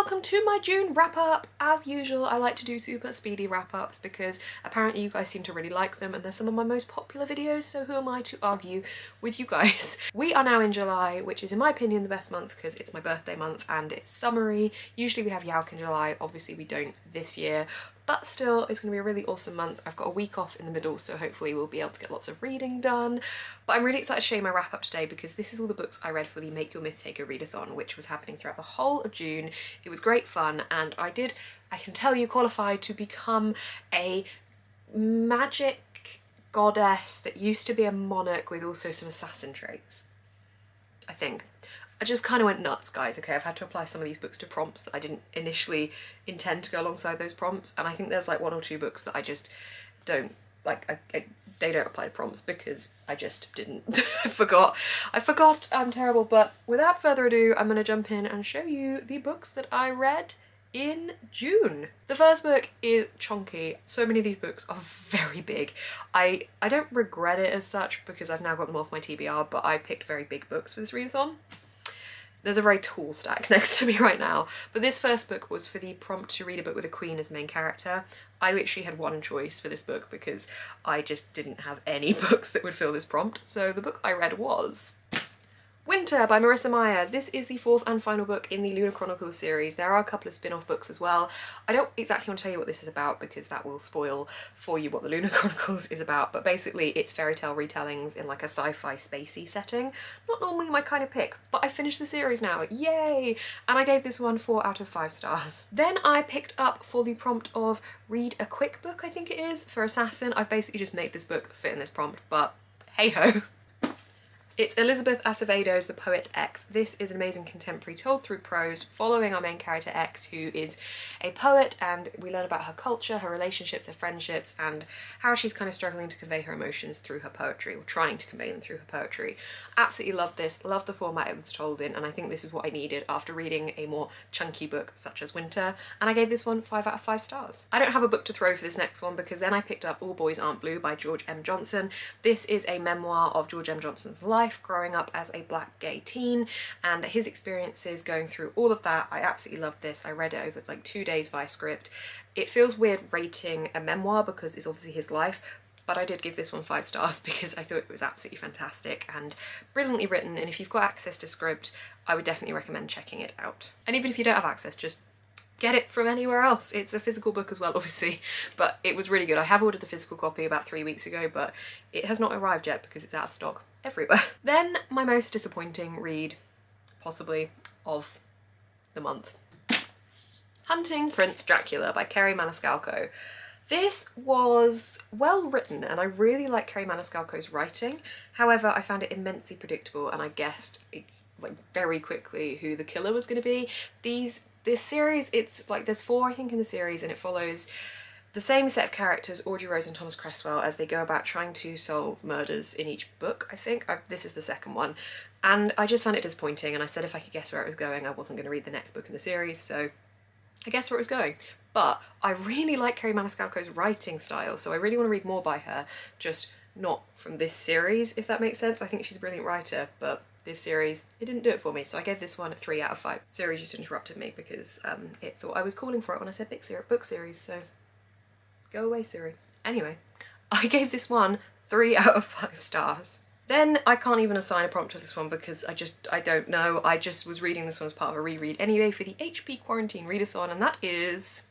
welcome to my June wrap-up. As usual, I like to do super speedy wrap-ups because apparently you guys seem to really like them and they're some of my most popular videos, so who am I to argue with you guys? We are now in July, which is in my opinion the best month because it's my birthday month and it's summery. Usually we have Yauk in July, obviously we don't this year, but still it's going to be a really awesome month. I've got a week off in the middle, so hopefully we'll be able to get lots of reading done. But I'm really excited to show you my wrap up today because this is all the books I read for the Make Your Myth Taker readathon, which was happening throughout the whole of June. It was great fun and I can tell you, qualified to become a magic goddess that used to be a monarch with also some assassin traits, I think. I just kind of went nuts, guys. Okay, I've had to apply some of these books to prompts that I didn't initially intend to go alongside those prompts, and I think there's like one or two books that I just don't like. They don't apply to prompts because I just didn't. I forgot. I'm terrible. But without further ado, I'm gonna jump in and show you the books that I read in June. The first book is chunky. So many of these books are very big. I don't regret it as such because I've now got them off my TBR, but I picked very big books for this readathon. There's a very tall stack next to me right now, but this first book was for the prompt to read a book with a queen as the main character. I literally had one choice for this book because I just didn't have any books that would fill this prompt, so the book I read was Winter by Marissa Meyer. This is the fourth and final book in the Lunar Chronicles series. There are a couple of spin-off books as well. I don't exactly want to tell you what this is about because that will spoil for you what the Lunar Chronicles is about, but basically it's fairy tale retellings in like a sci-fi spacey setting. Not normally my kind of pick, but I finished the series now, yay! And I gave this one 4 out of 5 stars. Then I picked up for the prompt of read a quick book, I think it is, for Assassin. I've basically just made this book fit in this prompt, but hey-ho. It's Elizabeth Acevedo's The Poet X. This is an amazing contemporary told through prose following our main character X, who is a poet, and we learn about her culture, her relationships, her friendships, and how she's kind of struggling to convey her emotions through her poetry, or trying to convey them through her poetry. Absolutely love this, love the format it was told in, and I think this is what I needed after reading a more chunky book such as Winter, and I gave this one 5 out of 5 stars. I don't have a book to throw for this next one because then I picked up All Boys Aren't Blue by George M. Johnson. This is a memoir of George M. Johnson's life growing up as a black gay teen and his experiences going through all of that. I absolutely loved this. I read it over like 2 days via script. It feels weird rating a memoir because it's obviously his life, but I did give this one 5 stars because I thought it was absolutely fantastic and brilliantly written, and if you've got access to script, I would definitely recommend checking it out. And even if you don't have access, just get it from anywhere else. It's a physical book as well, obviously, but it was really good. I have ordered the physical copy about 3 weeks ago, but it has not arrived yet because it's out of stock everywhere. Then my most disappointing read, possibly, of the month. Hunting Prince Dracula by Kerri Maniscalco. This was well written and I really like Kerri Maniscalco's writing. However, I found it immensely predictable and I guessed like very quickly who the killer was going to be. This series, it's like there's 4 I think in the series, and it follows the same set of characters, Audrey Rose and Thomas Cresswell, as they go about trying to solve murders in each book, I think. This is the second one. And I just found it disappointing, and I said if I could guess where it was going, I wasn't going to read the next book in the series, so I guessed where it was going. But I really like Kerri Maniscalco's writing style, so I really want to read more by her, just not from this series, if that makes sense. I think she's a brilliant writer, but this series, it didn't do it for me, so I gave this one a 3 out of 5. Series just interrupted me because it thought I was calling for it when I said book series, so go away, Siri. Anyway, I gave this one 3 out of 5 stars. Then I can't even assign a prompt to this one because I don't know. I just was reading this one as part of a reread anyway for the HP Quarantine Readathon, and that is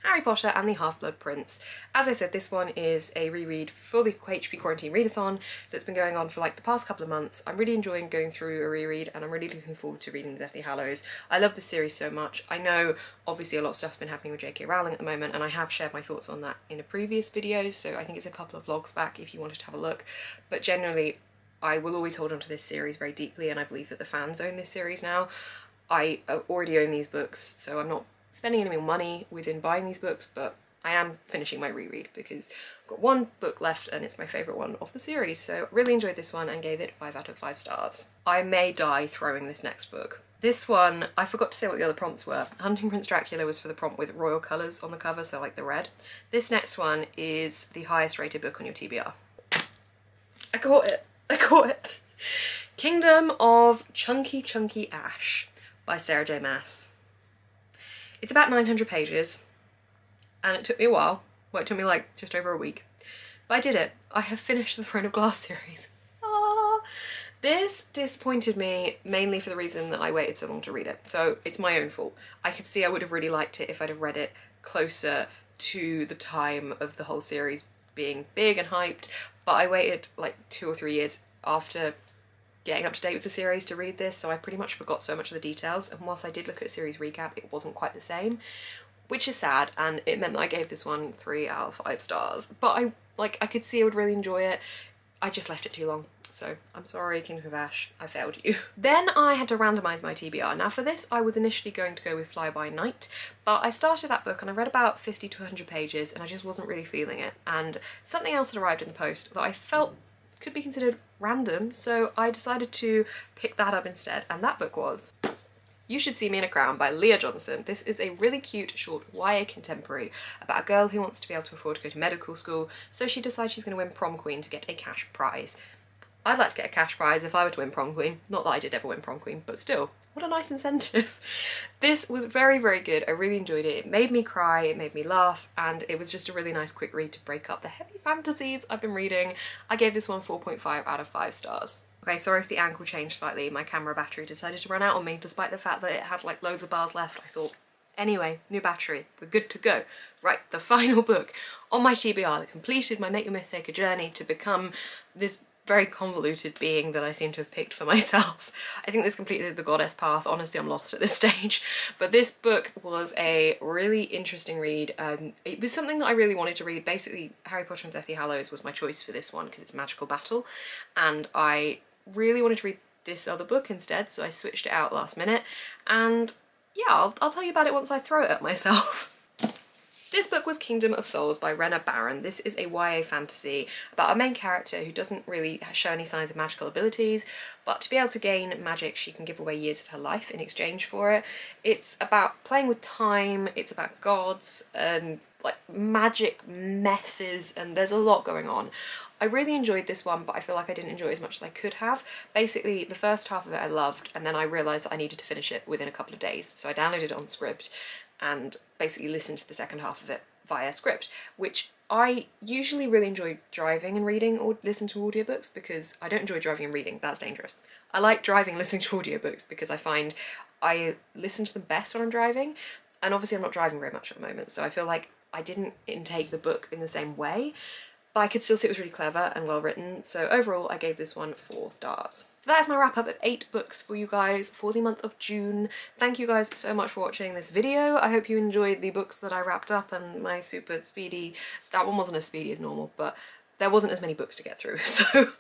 Harry Potter and the Half-Blood Prince. As I said, this one is a reread for the HP Quarantine Readathon that's been going on for like the past couple of months. I'm really enjoying going through a reread and I'm really looking forward to reading The Deathly Hallows. I love this series so much. I know obviously a lot of stuff's been happening with JK Rowling at the moment and I have shared my thoughts on that in a previous video, so I think it's a couple of vlogs back if you wanted to have a look. But generally, I will always hold on to this series very deeply and I believe that the fans own this series now. I already own these books, so I'm not spending any more money within buying these books, but I am finishing my reread because I've got one book left and it's my favourite one of the series, so really enjoyed this one and gave it 5 out of 5 stars. I may die throwing this next book. This one, I forgot to say what the other prompts were. Hunting Prince Dracula was for the prompt with royal colours on the cover, so like the red. This next one is the highest rated book on your TBR. I caught it! I caught it! Kingdom of Chunky Ash by Sarah J Maas. It's about 900 pages and it took me a while. Well, it took me like just over a week. But I did it. I have finished the Throne of Glass series. Ah! This disappointed me mainly for the reason that I waited so long to read it. So it's my own fault. I could see I would have really liked it if I'd have read it closer to the time of the whole series being big and hyped, but I waited like 2 or 3 years after getting up to date with the series to read this, so I pretty much forgot so much of the details, and whilst I did look at a series recap, it wasn't quite the same, which is sad, and it meant that I gave this one 3 out of 5 stars. But I could see I would really enjoy it. I just left it too long. So I'm sorry, Kingdom of Ash, I failed you. Then I had to randomise my TBR. Now for this, I was initially going to go with Fly By Night, but I started that book and I read about 50 to 100 pages and I just wasn't really feeling it. And something else had arrived in the post that I felt could be considered random, so I decided to pick that up instead, and that book was You Should See Me in a Crown by Leah Johnson. This is a really cute short YA contemporary about a girl who wants to be able to afford to go to medical school, so she decides she's going to win prom queen to get a cash prize. I'd like to get a cash prize if I were to win prom queen. Not that I did ever win prom queen, but still, what a nice incentive. This was very, very good. I really enjoyed it. It made me cry, it made me laugh, and it was just a really nice quick read to break up the heavy fantasies I've been reading. I gave this one 4.5 out of 5 stars. Okay, sorry if the angle changed slightly. My camera battery decided to run out on me, despite the fact that it had like loads of bars left. I thought, anyway, new battery, we're good to go. Right, the final book on my TBR that completed my Make Your Mythic journey to become this very convoluted being that I seem to have picked for myself. I think this completed the goddess path. Honestly, I'm lost at this stage. But this book was a really interesting read. It was something that I really wanted to read. Basically, Harry Potter and Deathly Hallows was my choice for this one because it's Magical Battle, and I really wanted to read this other book instead, so I switched it out last minute. And yeah, I'll tell you about it once I throw it at myself. This book was Kingdom of Souls by Rena Barron. This is a YA fantasy about a main character who doesn't really show any signs of magical abilities, but to be able to gain magic, she can give away years of her life in exchange for it. It's about playing with time, it's about gods and like magic messes, and there's a lot going on. I really enjoyed this one, but I feel like I didn't enjoy it as much as I could have. Basically, the first half of it I loved, and then I realised that I needed to finish it within a couple of days, so I downloaded it on Script and basically listened to the second half of it via Script, which I usually really enjoy driving and reading or listen to audiobooks because I don't enjoy driving and reading, that's dangerous. I like driving and listening to audiobooks because I find I listen to them best when I'm driving, and obviously I'm not driving very much at the moment, so I feel like I didn't intake the book in the same way, but I could still see it was really clever and well written, so overall I gave this one 4 stars. So that is my wrap up of 8 books for you guys for the month of June. Thank you guys so much for watching this video. I hope you enjoyed the books that I wrapped up and my super speedy, that one wasn't as speedy as normal, but there wasn't as many books to get through. So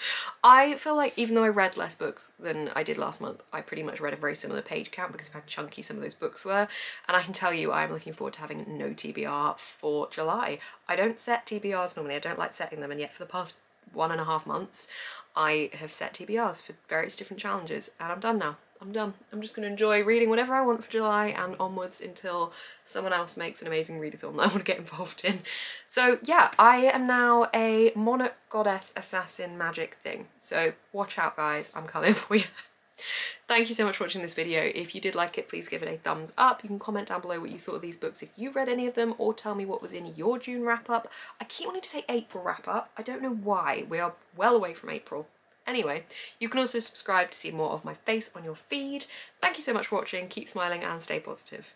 I feel like even though I read less books than I did last month, I pretty much read a very similar page count because of how chunky some of those books were. And I can tell you I'm looking forward to having no TBR for July. I don't set TBRs normally, I don't like setting them, and yet for the past 1.5 months I have set TBRs for various different challenges, and I'm done now. I'm done. I'm just going to enjoy reading whatever I want for July and onwards until someone else makes an amazing readathon that I want to get involved in. So yeah, I am now a monarch, goddess, assassin, magic thing. So watch out guys, I'm coming for you. Thank you so much for watching this video. If you did like it, please give it a thumbs up. You can comment down below what you thought of these books if you've read any of them, or tell me what was in your June wrap up. I keep wanting to say April wrap up. I don't know why. We are well away from April. Anyway, you can also subscribe to see more of my face on your feed. Thank you so much for watching, keep smiling and stay positive.